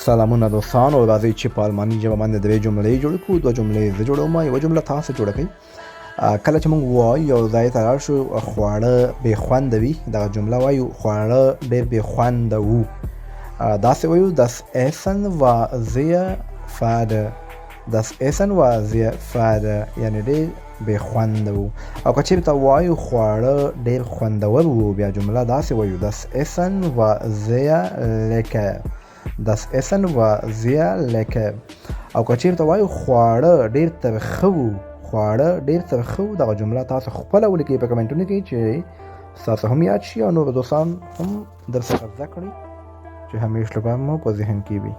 سلامونه دوستانو، راځئ چې په الماني ژبه باندې درې جملې جوړې کړو. دوه جملې زه جوړوم، یوه جمله تاسو جوړه کړئ. کله چې موږ وایو یو ځای ته لاړ شو خواړه بې خونده وي، دغه جمله وایو خواړه ډېر بې خونده وو. داسې وایو Das Essen war sehr fade. Das Essen war sehr fade، یعنې ډېر بې خونده وو. او که چېرته وایو خواړه ډېر خوندور وو، بیا جمله داسې وایو Das Essen war sehr lecker. Das Essen war sehr lecker. او که چېرته وایو خواړه ډېر ترخه وو، خواړه ډېر ترخه وو، دغه جمله تاسو خپله ولیکئ په کمنټونو کې چې ستاسو هم یاد شي او نور دوستان هم درڅخه زده کړي، چې همیش لپاره مو په ذهن کې وي.